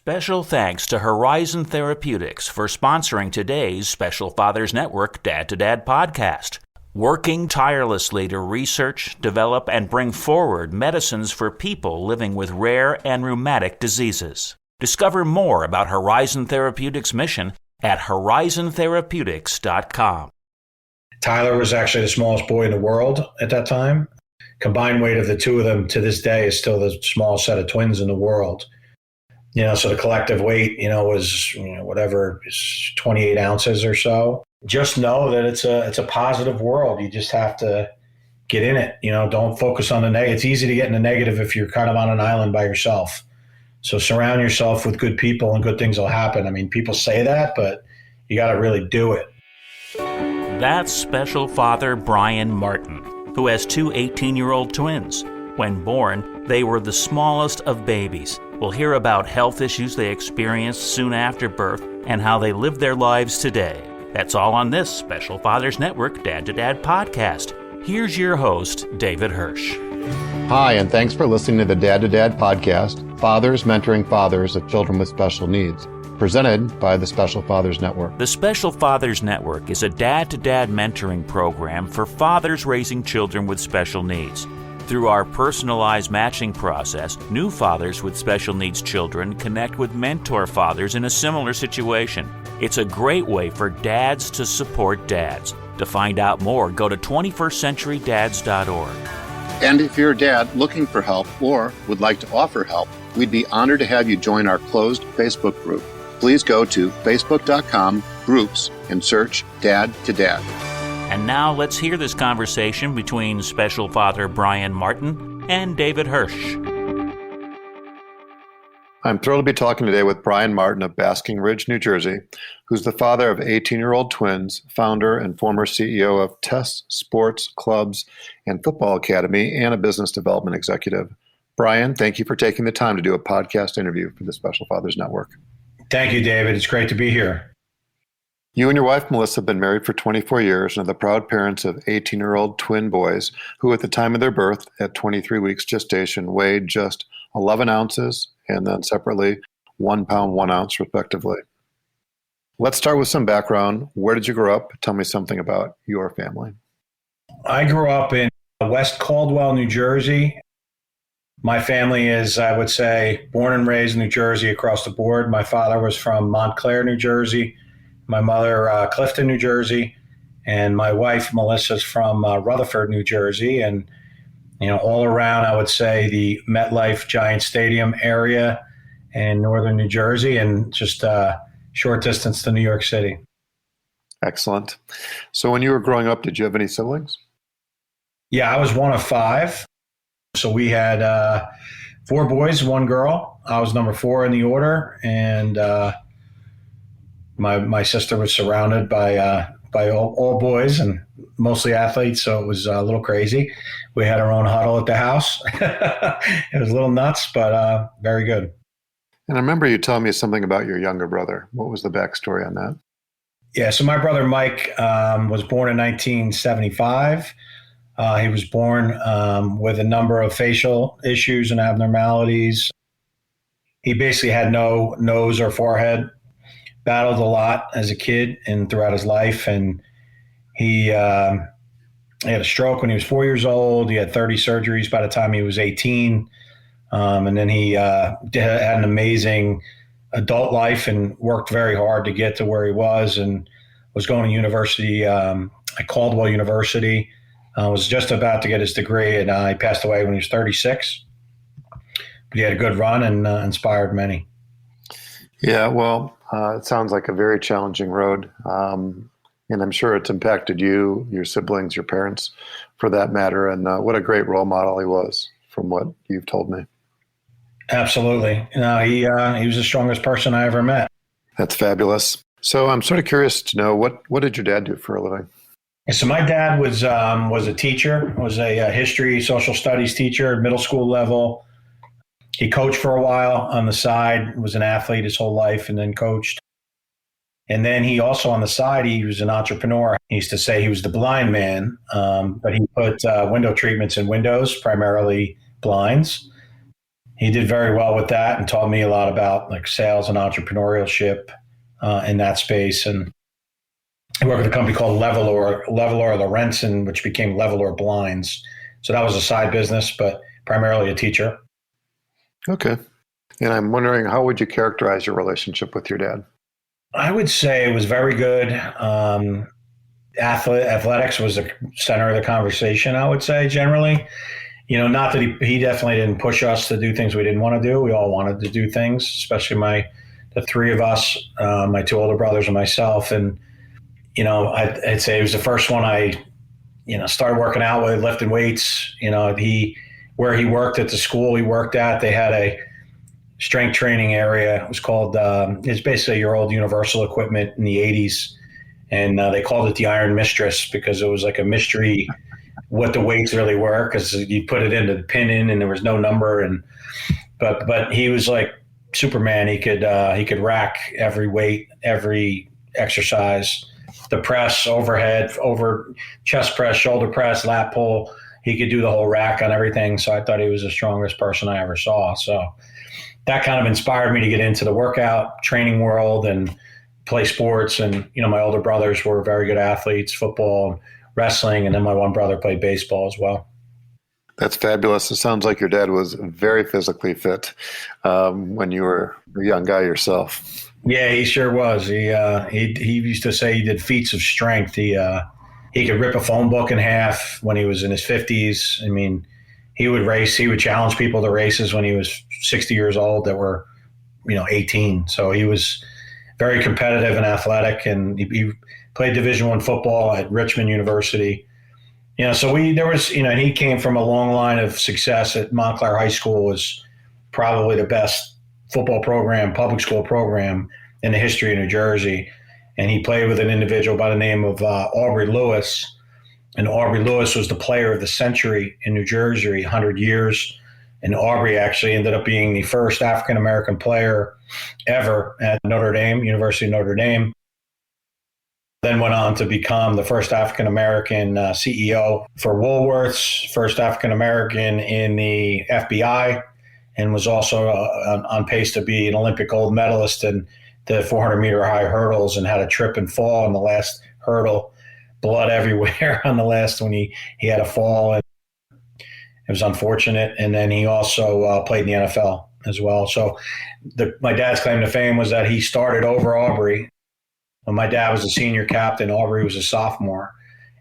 Special thanks to Horizon Therapeutics for sponsoring today's Special Fathers Network Dad to Dad podcast. Working tirelessly to research, develop, and bring forward medicines for people living with rare and rheumatic diseases. Discover more about Horizon Therapeutics' mission at horizontherapeutics.com. Tyler was actually the smallest boy in the world at that time. Combined weight of the two of them to this day is still the smallest set of twins in the world. So the collective weight, was, whatever, is 28 ounces or so. Just know that it's a positive world. You just have to get in it. Don't focus on the negative. It's easy to get in the negative if you're kind of on an island by yourself. So surround yourself with good people and good things will happen. I mean, people say that, but you got to really do it. That's Special Father Brian Martin, who has two 18-year-old twins. When born, they were the smallest of babies. We'll hear about health issues they experienced soon after birth and how they live their lives today. That's all on this Special Fathers Network Dad to Dad podcast. Here's your host, David Hirsch. Hi, and thanks for listening to the Dad to Dad podcast, Fathers Mentoring Fathers of Children with Special Needs, presented by the Special Fathers Network. The Special Fathers Network is a dad-to-dad mentoring program for fathers raising children with special needs. Through our personalized matching process, new fathers with special needs children connect with mentor fathers in a similar situation. It's a great way for dads to support dads. To find out more, go to 21stcenturydads.org. And if you're a dad looking for help or would like to offer help, we'd be honored to have you join our closed Facebook group. Please go to facebook.com/groups and search Dad to Dad. And now let's hear this conversation between Special Father Brian Martin and David Hirsch. I'm thrilled to be talking today with Brian Martin of Basking Ridge, New Jersey, who's the father of 18-year-old twins, founder and former CEO of Test Sports Clubs and Football Academy, and a business development executive. Brian, thank you for taking the time to do a podcast interview for the Special Fathers Network. Thank you, David. It's great to be here. You and your wife, Melissa, have been married for 24 years and are the proud parents of 18-year-old twin boys who, at the time of their birth, at 23 weeks gestation, weighed just 11 ounces and then separately 1 pound, 1 ounce, respectively. Let's start with some background. Where did you grow up? Tell me something about your family. I grew up in West Caldwell, New Jersey. My family is, I would say, born and raised in New Jersey across the board. My father was from Montclair, New Jersey. My mother, Clifton, New Jersey, and my wife, Melissa's from Rutherford, New Jersey. And, all around, I would say the MetLife Giant Stadium area in northern New Jersey and just short distance to New York City. Excellent. So when you were growing up, did you have any siblings? Yeah, I was one of 5. So we had 4 boys, 1 girl. I was number 4 in the order. And My sister was surrounded by all boys and mostly athletes, so it was a little crazy. We had our own huddle at the house. It was a little nuts, but very good. And I remember you telling me something about your younger brother. What was the backstory on that? Yeah, so my brother Mike was born in 1975. He was born with a number of facial issues and abnormalities. He basically had no nose or forehead. Battled a lot as a kid and throughout his life. And he had a stroke when he was 4 years old. He had 30 surgeries by the time he was 18. And then he had an amazing adult life and worked very hard to get to where he was and was going to university at Caldwell University. Was just about to get his degree, and he passed away when he was 36. But he had a good run and inspired many. Yeah, well, it sounds like a very challenging road. And I'm sure it's impacted you, your siblings, your parents, for that matter. And what a great role model he was, from what you've told me. Absolutely. He was the strongest person I ever met. That's fabulous. So I'm sort of curious to know, what did your dad do for a living? So my dad was a teacher, was a history, social studies teacher at middle school level. He coached for a while on the side, was an athlete his whole life, and then coached. And then he also on the side, he was an entrepreneur. He used to say he was the blind man, but he put window treatments in windows, primarily blinds. he did very well with that and taught me a lot about like sales and entrepreneurship in that space. And I worked with a company called Levelor Lorentzen, which became Levelor Blinds. So that was a side business, but primarily a teacher. Okay. And I'm wondering, how would you characterize your relationship with your dad? I would say it was very good. Athletics was the center of the conversation, I would say, generally. Not that he definitely didn't push us to do things we didn't want to do. We all wanted to do things, especially the three of us, my two older brothers and myself. And, I'd say he was the first one I started working out with, lifting weights. Where he worked at the school he worked at, they had a strength training area. It was called, it's basically your old Universal equipment in the 80s. And they called it the Iron Mistress because it was like a mystery what the weights really were, because you put it into the pin in and there was no number. But he was like Superman. He could rack every weight, every exercise, the press, overhead, over chest press, shoulder press, lat pull. He could do the whole rack on everything. So I thought he was the strongest person I ever saw. So that kind of inspired me to get into the workout training world and play sports. And, my older brothers were very good athletes, football and wrestling. And then my one brother played baseball as well. That's fabulous. It sounds like your dad was very physically fit when you were a young guy yourself. Yeah, he sure was. He used to say he did feats of strength. He could rip a phone book in half when he was in his 50s. I mean, he would race. He would challenge people to races when he was 60 years old that were, 18. So he was very competitive and athletic, and he played Division I football at Richmond University. So he came from a long line of success at Montclair High School. Was probably the best football program, public school program in the history of New Jersey. And he played with an individual by the name of Aubrey Lewis. And Aubrey Lewis was the player of the century in New Jersey, 100 years. And Aubrey actually ended up being the first African-American player ever at Notre Dame, University of Notre Dame. Then went on to become the first African-American CEO for Woolworths, first African-American in the FBI, and was also on pace to be an Olympic gold medalist in the 400-meter high hurdles, and had a trip and fall on the last hurdle, blood everywhere on the last when he had a fall. And it was unfortunate. And then he also played in the NFL as well. So my dad's claim to fame was that he started over Aubrey. When my dad was a senior captain, Aubrey was a sophomore.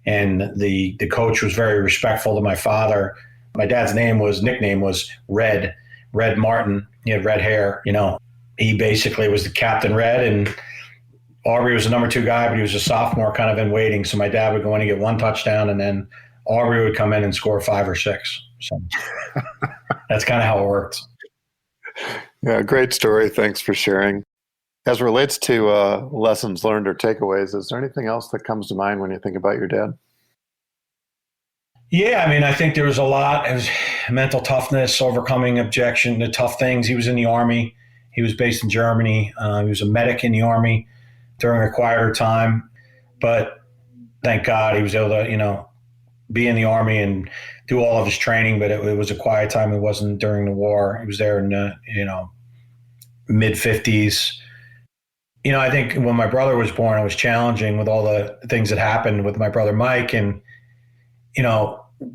And the coach was very respectful to my father. My dad's nickname was Red Martin. He had red hair, He basically was the Captain Red, and Aubrey was the number 2 guy, but he was a sophomore kind of in waiting. So my dad would go in and get 1 touchdown, and then Aubrey would come in and score 5 or 6. So that's kind of how it worked. Yeah, great story. Thanks for sharing. As it relates to lessons learned or takeaways, is there anything else that comes to mind when you think about your dad? Yeah, I think there was a lot. It was mental toughness, overcoming objection to tough things. He was in the Army. He was based in Germany. He was a medic in the Army during a quieter time. But thank God he was able to, be in the Army and do all of his training. But it was a quiet time. It wasn't during the war. He was there in the, mid-50s. I think when my brother was born, it was challenging with all the things that happened with my brother Mike. And,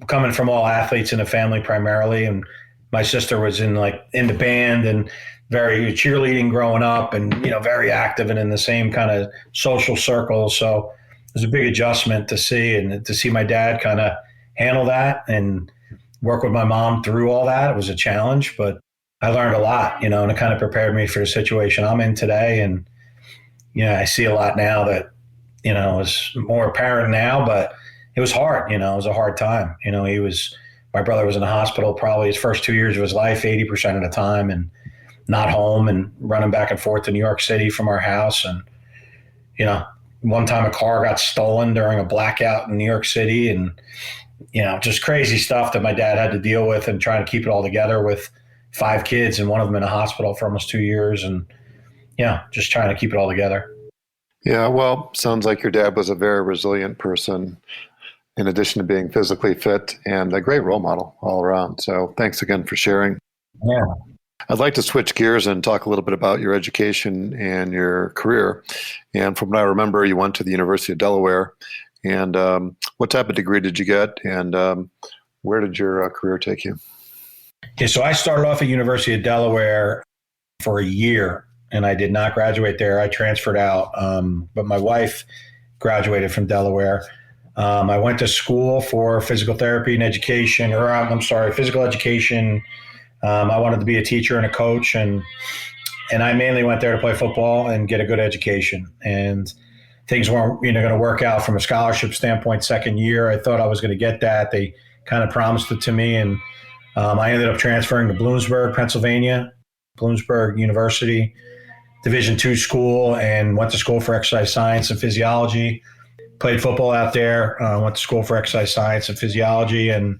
coming from all athletes in the family primarily, and my sister was in the band and very cheerleading growing up, and very active and in the same kind of social circles. So it was a big adjustment to see my dad kind of handle that and work with my mom through all that. It was a challenge, but I learned a lot, and it kind of prepared me for the situation I'm in today. And I see a lot now that is more apparent now, but it was hard. It was a hard time. My brother was in the hospital probably his first 2 years of his life, 80% of the time, and not home, and running back and forth to New York City from our house. And, one time a car got stolen during a blackout in New York City, and, just crazy stuff that my dad had to deal with, and trying to keep it all together with 5 kids and one of them in a hospital for almost 2 years. And, just trying to keep it all together. Yeah, well, sounds like your dad was a very resilient person, in addition to being physically fit, and a great role model all around. So thanks again for sharing. Yeah. I'd like to switch gears and talk a little bit about your education and your career. And from what I remember, you went to the University of Delaware. And what type of degree did you get? And where did your career take you? Yeah, so I started off at University of Delaware for a year, and I did not graduate there. I transferred out, but my wife graduated from Delaware. I went to school for physical therapy and education, physical education. I wanted to be a teacher and a coach, and I mainly went there to play football and get a good education. And things weren't going to work out from a scholarship standpoint. Second year, I thought I was going to get that. They kind of promised it to me, and I ended up transferring to Bloomsburg, Pennsylvania, Bloomsburg University, Division II school, and went to school for exercise science and physiology. Played football out there, went to school for exercise science and physiology, and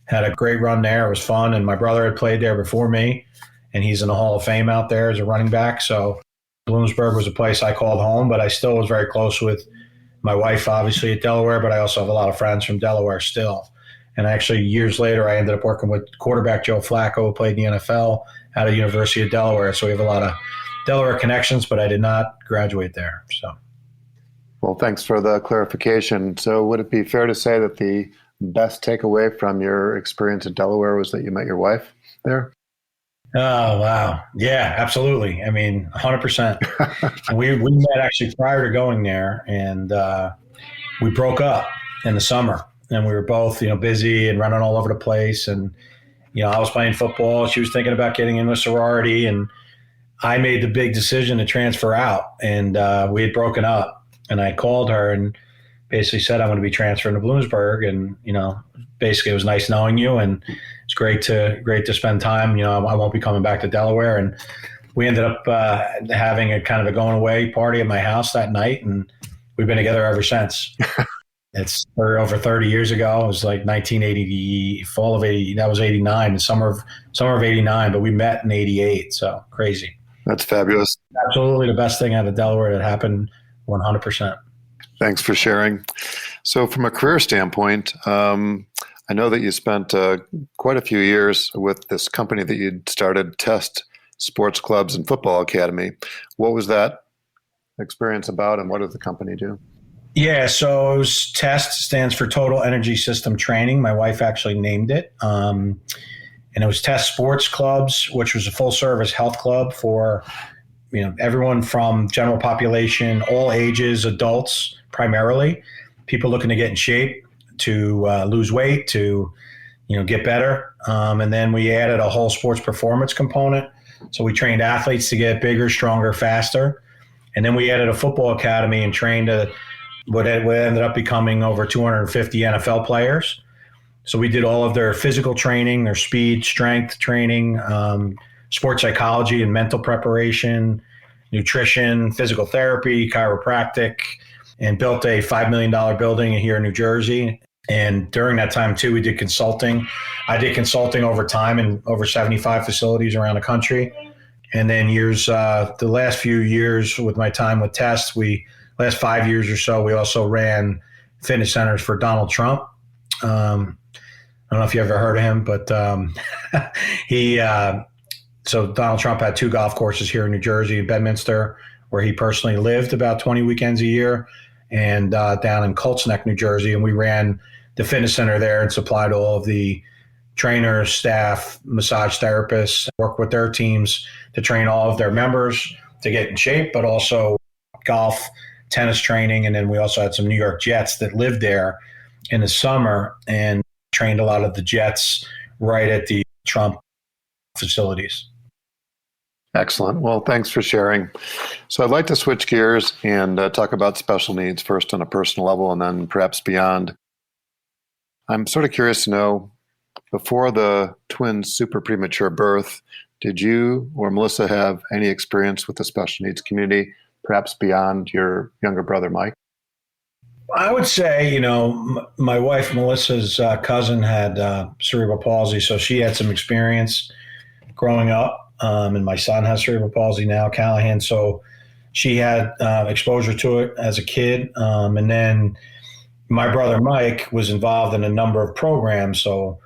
had a great run there. It was fun, and my brother had played there before me, and he's in the Hall of Fame out there as a running back. So Bloomsburg was a place I called home, but I still was very close with my wife, obviously, at Delaware, but I also have a lot of friends from Delaware still. And actually, years later, I ended up working with quarterback Joe Flacco, who played in the NFL out of University of Delaware. So we have a lot of Delaware connections, but I did not graduate there. So, well, thanks for the clarification. So would it be fair to say that the best takeaway from your experience at Delaware was that you met your wife there? Oh, wow. Yeah, absolutely. I mean, 100%. We met actually prior to going there, and we broke up in the summer. And we were both, busy and running all over the place. And, I was playing football. She was thinking about getting into a sorority. And I made the big decision to transfer out. And we had broken up. And I called her and basically said, I'm going to be transferring to Bloomsburg. And, basically it was nice knowing you. And it's great to spend time. I won't be coming back to Delaware. And we ended up having a kind of a going away party at my house that night. And we've been together ever since. It's over 30 years ago. It was like 1980, fall of 80. That was 89, the summer of 89, but we met in 88. So crazy. That's fabulous. Absolutely the best thing out of Delaware that happened 100%. Thanks for sharing. So from a career standpoint, I know that you spent quite a few years with this company that you'd started, Test Sports Clubs and Football Academy. What was that experience about, and what did the company do? Yeah, so it was TEST, stands for Total Energy System Training. My wife actually named it. And it was Test Sports Clubs, which was a full-service health club for everyone from general population, all ages, adults primarily, people looking to get in shape, to lose weight, to get better. And then we added a whole sports performance component. So we trained athletes to get bigger, stronger, faster. And then we added a football academy and trained what ended up becoming over 250 NFL players. So we did all of their physical training, their speed, strength training, sports psychology and mental preparation, nutrition, physical therapy, chiropractic, and built a $5 million building here in New Jersey. And during that time, too, we did consulting. I did consulting over time in over 75 facilities around the country. And then the last few years with my time with Test, last 5 years or so, we also ran fitness centers for Donald Trump. I don't know if you ever heard of him, but so Donald Trump had 2 golf courses here in New Jersey, in Bedminster, where he personally lived about 20 weekends a year, and down in Colts Neck, New Jersey. And we ran the fitness center there and supplied all of the trainers, staff, massage therapists, work with their teams to train all of their members to get in shape, but also golf, tennis training. And then we also had some New York Jets that lived there in the summer and trained a lot of the Jets right at the Trump facilities. Excellent. Well, thanks for sharing. So I'd like to switch gears and talk about special needs first on a personal level and then perhaps beyond. I'm sort of curious to know, before the twins' super premature birth, did you or Melissa have any experience with the special needs community, perhaps beyond your younger brother, Mike? I would say, my wife, Melissa's cousin had cerebral palsy, so she had some experience growing up. And my son has cerebral palsy now, Callahan. So she had exposure to it as a kid. And then my brother, Mike, was involved in a number of programs. So,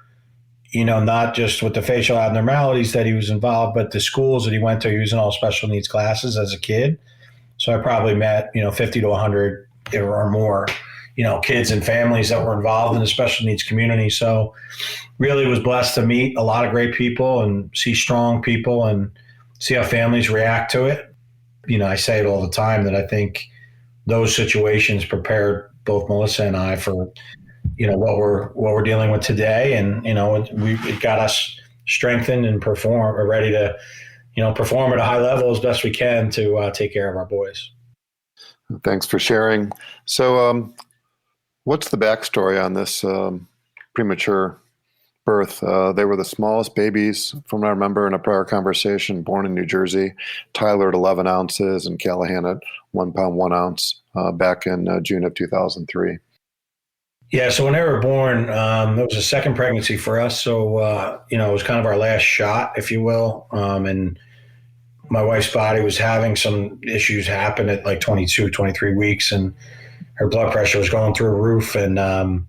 not just with the facial abnormalities that he was involved, but the schools that he went to, he was in all special needs classes as a kid. So I probably met, 50 to 100 or more, kids and families that were involved in the special needs community. So really was blessed to meet a lot of great people and see strong people and see how families react to it. I say it all the time that I think those situations prepared both Melissa and I for, what we're dealing with today. And, it got us strengthened and ready to, perform at a high level as best we can to take care of our boys. Thanks for sharing. So what's the backstory on this premature birth? They were the smallest babies, from what I remember in a prior conversation, born in New Jersey. Tyler at 11 ounces and Callahan at 1 pound, 1 ounce back in June of 2003. Yeah, so when they were born, it was a second pregnancy for us. So, it was kind of our last shot, if you will. And my wife's body was having some issues happen at like 22, 23 weeks. And her blood pressure was going through the roof. And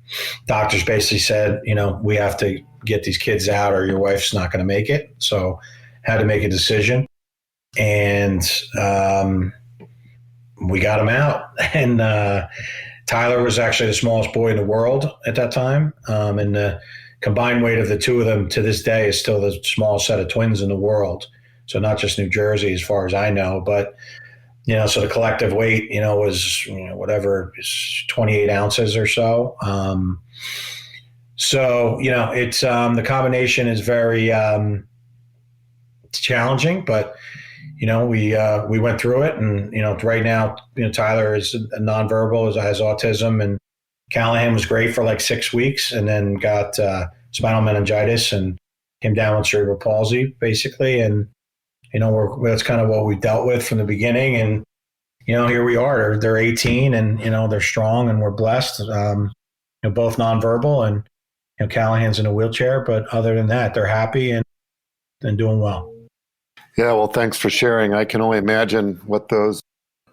doctors basically said, we have to get these kids out or your wife's not going to make it. So had to make a decision. And we got them out. And Tyler was actually the smallest boy in the world at that time. And the combined weight of the two of them to this day is still the smallest set of twins in the world. So not just New Jersey, as far as I know, but, so the collective weight, was, whatever, 28 ounces or so. So, it's the combination is very challenging, but we went through it, and right now, Tyler is nonverbal, has autism, and Callahan was great for like 6 weeks, and then got spinal meningitis and came down with cerebral palsy, basically, and that's kind of what we dealt with from the beginning, and here we are. They're 18, and they're strong, and we're blessed. Both nonverbal, and Callahan's in a wheelchair, but other than that, they're happy and doing well. Yeah, well, thanks for sharing. I can only imagine what those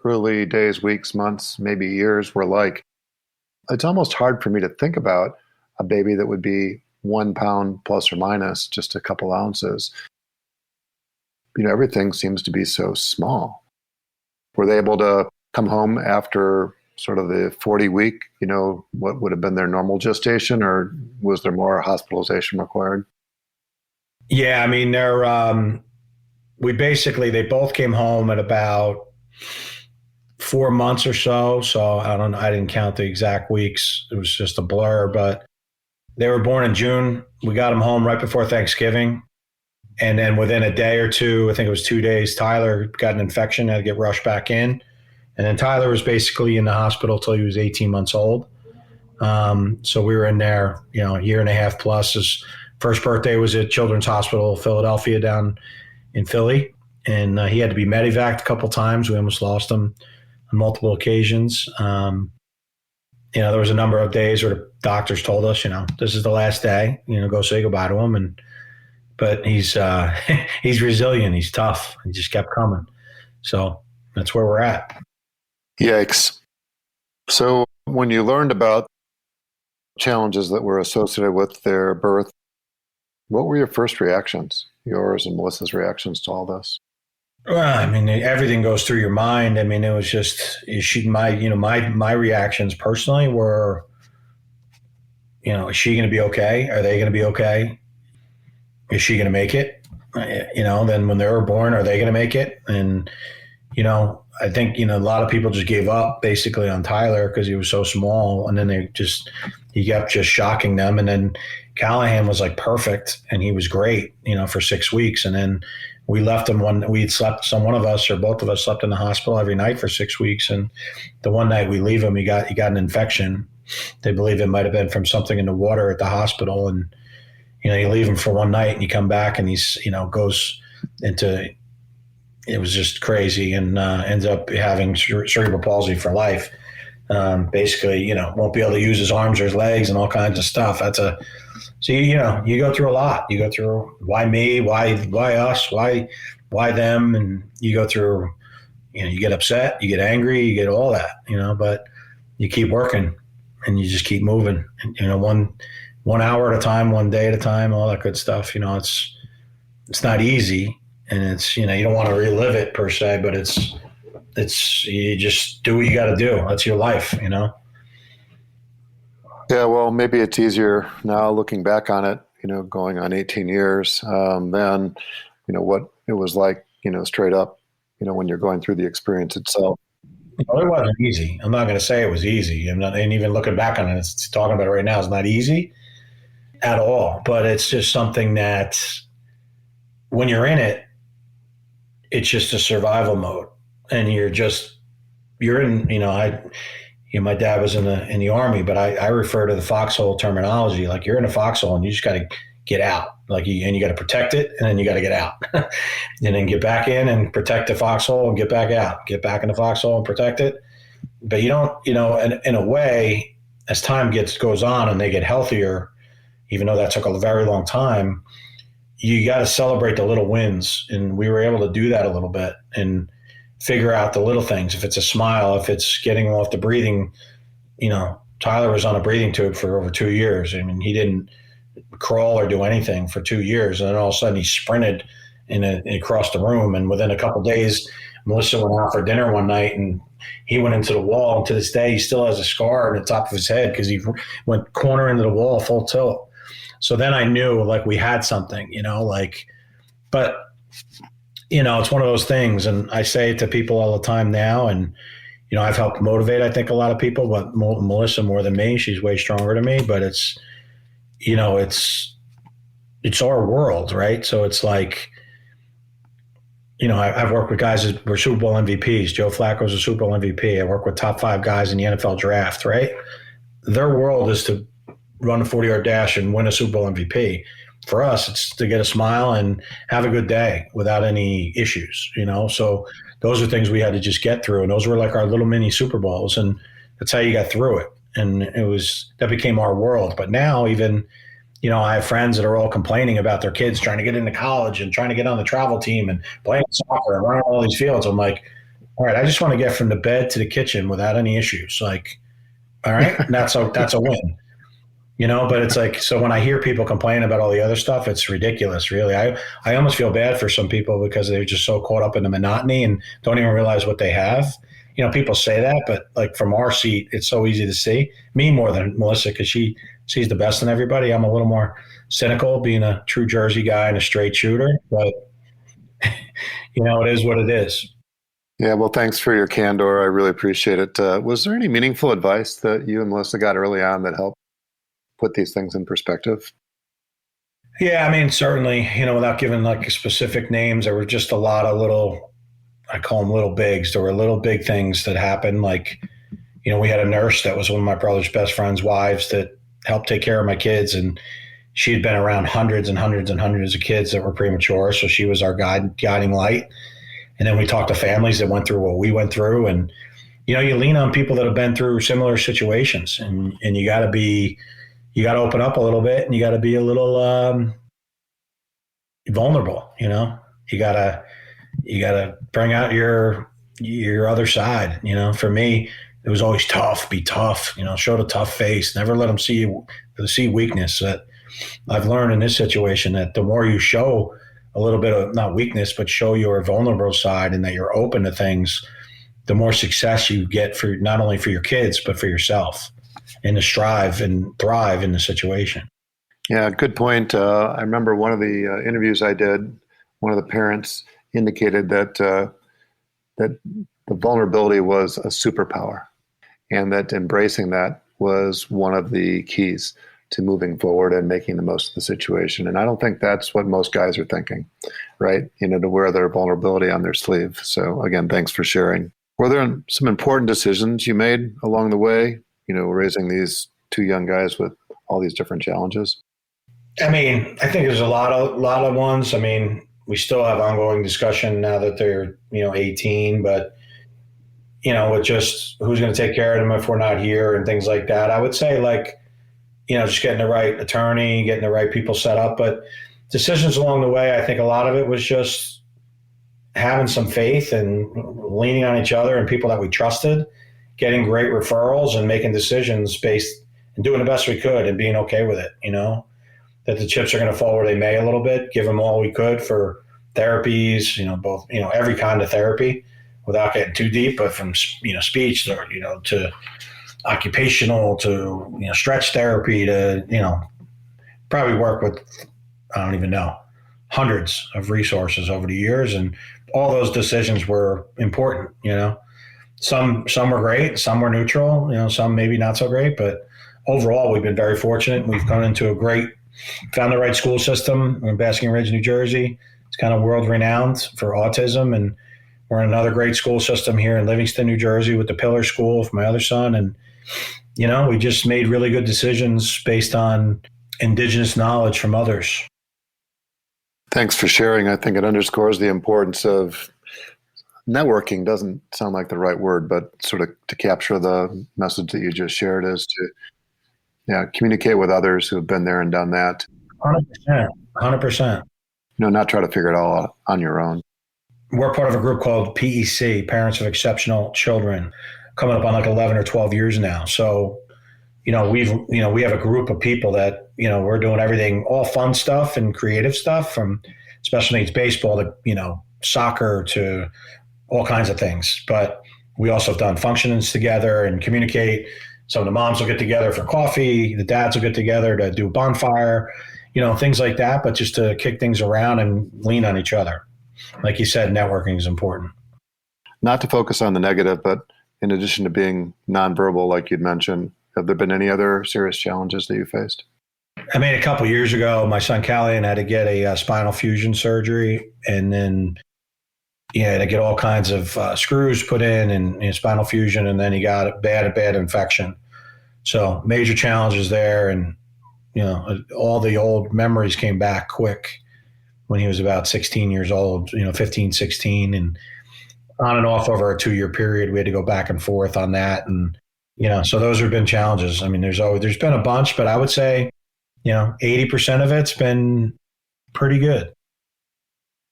early days, weeks, months, maybe years were like. It's almost hard for me to think about a baby that would be 1 pound plus or minus just a couple ounces. Everything seems to be so small. Were they able to come home after sort of the 40-week, what would have been their normal gestation, or was there more hospitalization required? Yeah, I mean, they both came home at about 4 months or so. So I didn't count the exact weeks. It was just a blur, but they were born in June. We got them home right before Thanksgiving. And then within a day or two, I think it was 2 days, Tyler got an infection, had to get rushed back in. And then Tyler was basically in the hospital till he was 18 months old. So we were in there, a year and a half plus. His first birthday was at Children's Hospital, Philadelphia, down in Philly. And he had to be medevaced a couple times. We almost lost him on multiple occasions. There was a number of days where the doctors told us, this is the last day, go say goodbye to him. But he's he's resilient. He's tough. He just kept coming. So that's where we're at. Yikes. So when you learned about challenges that were associated with their birth, what were your first reactions, yours and Melissa's reactions to all this? Well, I mean, everything goes through your mind. I mean, it was just my reactions personally were, is she going to be okay? Are they going to be okay? Is she going to make it? Then when they were born, are they going to make it? And, I think, a lot of people just gave up basically on Tyler because he was so small. And then he kept just shocking them. And then Callahan was like perfect and he was great, for 6 weeks. And then we left him one of us or both of us slept in the hospital every night for 6 weeks. And the one night we leave him, he got an infection. They believe it might've been from something in the water at the hospital. And, you leave him for one night and you come back and he's, goes into, it was just crazy and ends up having cerebral palsy for life. Basically, won't be able to use his arms or his legs and all kinds of stuff. So you go through a lot. You go through why me, why us, why them, and you go through, you get upset, you get angry, you get all that, but you keep working and you just keep moving. And, 1 hour at a time, 1 day at a time, all that good stuff. It's not easy, and it's, you don't want to relive it per se, but it's you just do what you got to do. That's your life. Yeah, well, maybe it's easier now looking back on it, going on 18 years, than, what it was like, straight up, when you're going through the experience itself. Well, it wasn't easy. I'm not going to say it was easy. And even looking back on it, it's talking about it right now, it's not easy at all. But it's just something that when you're in it, it's just a survival mode, and you're in. My dad was in the army, but I refer to the foxhole terminology. Like, you're in a foxhole, and you just got to get out. And you got to protect it, and then you got to get out, and then get back in and protect the foxhole, and get back out, get back in the foxhole and protect it. But you don't, in a way, as time goes on and they get healthier, even though that took a very long time, you got to celebrate the little wins, and we were able to do that a little bit and figure out the little things. If it's a smile, if it's getting off the breathing, Tyler was on a breathing tube for over 2 years. I mean, he didn't crawl or do anything for 2 years, and then all of a sudden he sprinted across the room, and within a couple of days, Melissa went out for dinner one night, and he went into the wall, and to this day he still has a scar on the top of his head because he went corner into the wall full tilt. So then I knew, like, we had something, but it's one of those things, and I say it to people all the time now, and I've helped motivate, I think, a lot of people, but Melissa more than me. She's way stronger than me, but it's our world, right? So it's like, I've worked with guys that were Super Bowl MVPs. Joe Flacco's a Super Bowl MVP. I work with top 5 guys in the NFL draft, right? Their world is to run a 40-yard dash and win a Super Bowl MVP. For us, it's to get a smile and have a good day without any issues, So those are things we had to just get through, and those were like our little mini Super Bowls, and that's how you got through it. And that became our world. But now even, I have friends that are all complaining about their kids trying to get into college and trying to get on the travel team and playing soccer and running all these fields. I'm like, all right, I just want to get from the bed to the kitchen without any issues. Like, all right, that's a win. But it's like, so when I hear people complain about all the other stuff, it's ridiculous, really. I almost feel bad for some people because they're just so caught up in the monotony and don't even realize what they have. People say that, but like from our seat, it's so easy to see. Me more than Melissa, because she sees the best in everybody. I'm a little more cynical, being a true Jersey guy and a straight shooter, but it is what it is. Yeah, well, thanks for your candor. I really appreciate it. Was there any meaningful advice that you and Melissa got early on that helped put these things in perspective? Yeah, I mean, certainly, without giving like specific names, there were just a lot of little, I call them little bigs. There were little big things that happened. Like, we had a nurse that was one of my brother's best friend's wives that helped take care of my kids. And she had been around hundreds and hundreds and hundreds of kids that were premature. So she was our guiding light. And then we talked to families that went through what we went through. And, you lean on people that have been through similar situations, and you got to open up a little bit, and you got to be a little vulnerable. You got to bring out your other side. For me, it was always tough. Be tough. Show the tough face. Never let them see weakness. That I've learned in this situation, that the more you show a little bit of, not weakness, but show your vulnerable side, and that you're open to things, the more success you get, for not only for your kids but for yourself, and to strive and thrive in the situation. Yeah, good point. I remember one of the interviews I did, one of the parents indicated that the vulnerability was a superpower, and that embracing that was one of the keys to moving forward and making the most of the situation. And I don't think that's what most guys are thinking, right? To wear their vulnerability on their sleeve. So again, thanks for sharing. Were there some important decisions you made along the way, raising these 2 young guys with all these different challenges? I mean, I think there's a lot of ones. I mean, we still have ongoing discussion now that they're, 18, but, with just who's going to take care of them if we're not here and things like that. I would say, like, just getting the right attorney, getting the right people set up. But decisions along the way, I think a lot of it was just having some faith and leaning on each other and people that we trusted, getting great referrals and making decisions based and doing the best we could and being okay with it, that the chips are going to fall where they may a little bit, give them all we could for therapies, both, every kind of therapy without getting too deep, but from, speech or, to occupational to, stretch therapy to, probably work with, I don't even know, hundreds of resources over the years. And all those decisions were important, some were great, some were neutral, some maybe not so great, but overall we've been very fortunate. We've gone into found the right school system in Basking Ridge, New Jersey. It's kind of world renowned for autism. And we're in another great school system here in Livingston, New Jersey with the Pillar School for my other son. And, we just made really good decisions based on indigenous knowledge from others. Thanks for sharing. I think it underscores the importance of networking. Doesn't sound like the right word, but sort of to capture the message that you just shared is to communicate with others who have been there and done that. 100%. Not try to figure it all out on your own. We're part of a group called PEC, Parents of Exceptional Children, coming up on like 11 or 12 years now. So, we have a group of people that, we're doing everything, all fun stuff and creative stuff from special needs baseball to, soccer to all kinds of things. But we also have done functions together and communicate. Some of the moms will get together for coffee. The dads will get together to do a bonfire, things like that, but just to kick things around and lean on each other. Like you said, networking is important. Not to focus on the negative, but in addition to being nonverbal, like you'd mentioned, have there been any other serious challenges that you faced? I mean, a couple of years ago, my son Callahan had to get a spinal fusion surgery, and then he had to get all kinds of screws put in and spinal fusion, and then he got a bad infection. So major challenges there, and all the old memories came back quick when he was about 16 years old, 15, 16, and on and off over a 2-year period. We had to go back and forth on that. And, so those have been challenges. I mean, there's been a bunch, but I would say, 80% of it's been pretty good.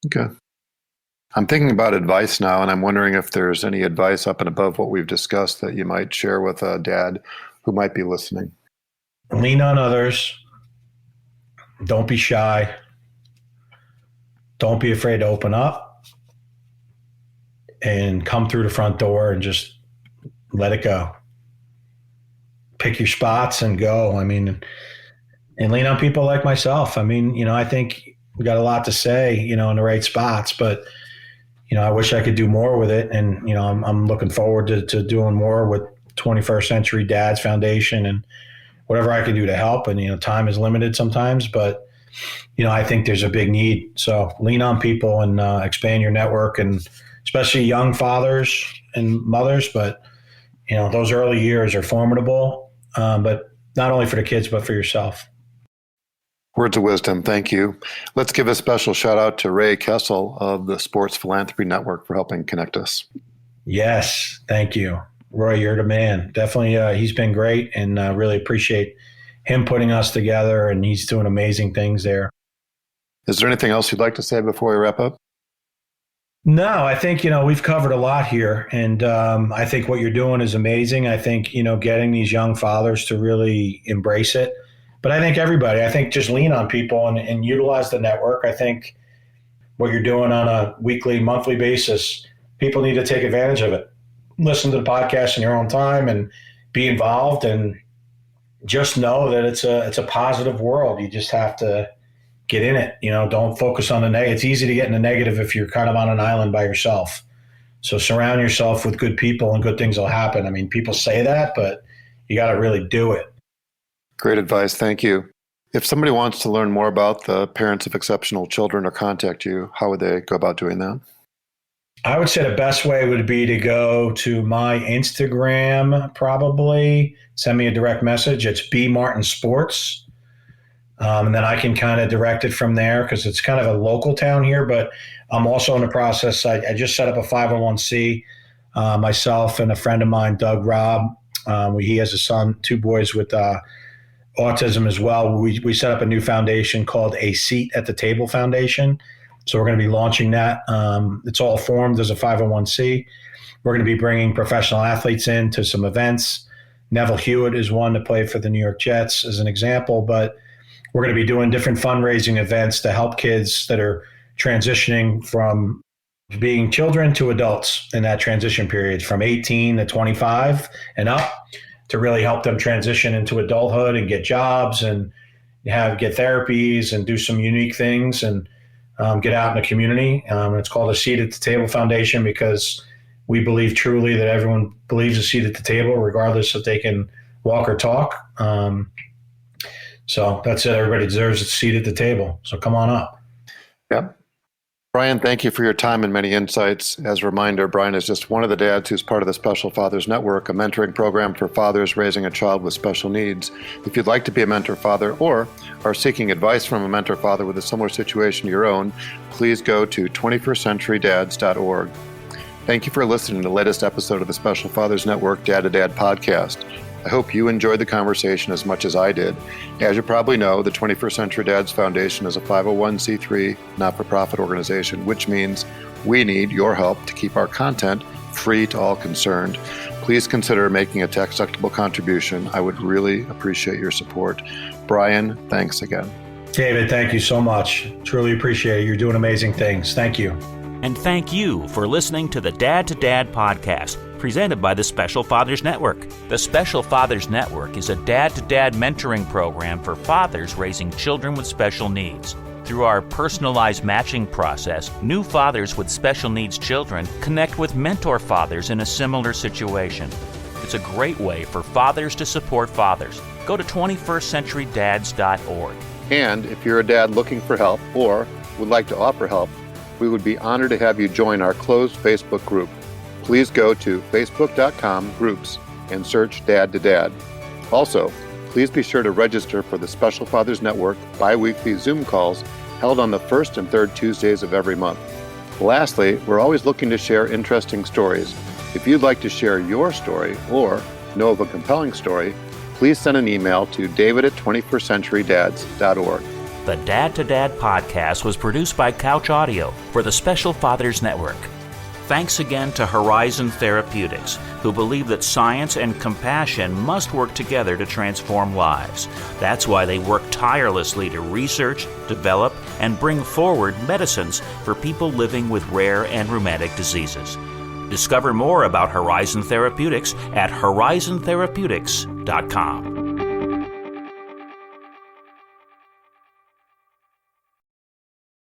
Okay. I'm thinking about advice now, and I'm wondering if there's any advice up and above what we've discussed that you might share with a dad who might be listening. Lean on others. Don't be shy. Don't be afraid to open up and come through the front door and just let it go. Pick your spots and go. I mean, and lean on people like myself. I mean, I think we got a lot to say, in the right spots, but, I wish I could do more with it. And, I'm looking forward to doing more with 21st Century Dads Foundation and whatever I can do to help. And, time is limited sometimes, but, I think there's a big need. So lean on people and expand your network, and especially young fathers and mothers. But, those early years are formidable, but not only for the kids, but for yourself. Words of wisdom. Thank you. Let's give a special shout out to Ray Kessel of the Sports Philanthropy Network for helping connect us. Yes. Thank you. Roy, you're the man. Definitely. He's been great, and really appreciate him putting us together, and he's doing amazing things there. Is there anything else you'd like to say before we wrap up? No, I think, we've covered a lot here, and I think what you're doing is amazing. I think, getting these young fathers to really embrace it. But I think just lean on people and utilize the network. I think what you're doing on a weekly, monthly basis, people need to take advantage of it. Listen to the podcast in your own time and be involved, and just know that it's a positive world. You just have to get in it. Don't focus on the negative. It's easy to get in the negative if you're kind of on an island by yourself. So surround yourself with good people and good things will happen. I mean, people say that, but you got to really do it. Great advice. Thank you. If somebody wants to learn more about the Parents of Exceptional Children or contact you, how would they go about doing that? I would say the best way would be to go to my Instagram, probably send me a direct message. It's B Martin Sports. And then I can kind of direct it from there, because it's kind of a local town here, but I'm also in the process. I just set up a 501c, myself and a friend of mine, Doug Robb. He has a son, 2 boys with autism as well. We set up a new foundation called A Seat at the Table Foundation. So we're going to be launching that. It's all formed as a 501c. We're going to be bringing professional athletes in to some events. Neville Hewitt is one that played for the New York Jets as an example, but we're going to be doing different fundraising events to help kids that are transitioning from being children to adults in that transition period from 18 to 25 and up, to really help them transition into adulthood and get jobs and get therapies and do some unique things and get out in the community. It's called a Seat at the Table Foundation because we believe truly that everyone believes a seat at the table, regardless if they can walk or talk. So that's it. Everybody deserves a seat at the table. So come on up. Yep. Brian, thank you for your time and many insights. As a reminder, Brian is just one of the dads who's part of the Special Fathers Network, a mentoring program for fathers raising a child with special needs. If you'd like to be a mentor father or are seeking advice from a mentor father with a similar situation to your own, please go to 21stcenturydads.org. Thank you for listening to the latest episode of the Special Fathers Network Dad to Dad podcast. I hope you enjoyed the conversation as much as I did. As you probably know, the 21st Century Dads Foundation is a 501c3 not-for-profit organization, which means we need your help to keep our content free to all concerned. Please consider making a tax-deductible contribution. I would really appreciate your support. Brian, thanks again. David, thank you so much. Truly appreciate it. You're doing amazing things. Thank you. And thank you for listening to the Dad to Dad podcast, presented by the Special Fathers Network. The Special Fathers Network is a dad-to-dad mentoring program for fathers raising children with special needs. Through our personalized matching process, new fathers with special needs children connect with mentor fathers in a similar situation. It's a great way for fathers to support fathers. Go to 21stcenturydads.org. And if you're a dad looking for help or would like to offer help, we would be honored to have you join our closed Facebook group. Please go to facebook.com/groups and search Dad to Dad. Also, please be sure to register for the Special Fathers Network bi-weekly Zoom calls held on the first and third Tuesdays of every month. Lastly, we're always looking to share interesting stories. If you'd like to share your story or know of a compelling story, please send an email to david@21stcenturydads.org. The Dad to Dad podcast was produced by Couch Audio for the Special Fathers Network. Thanks again to Horizon Therapeutics, who believe that science and compassion must work together to transform lives. That's why they work tirelessly to research, develop, and bring forward medicines for people living with rare and rheumatic diseases. Discover more about Horizon Therapeutics at horizontherapeutics.com.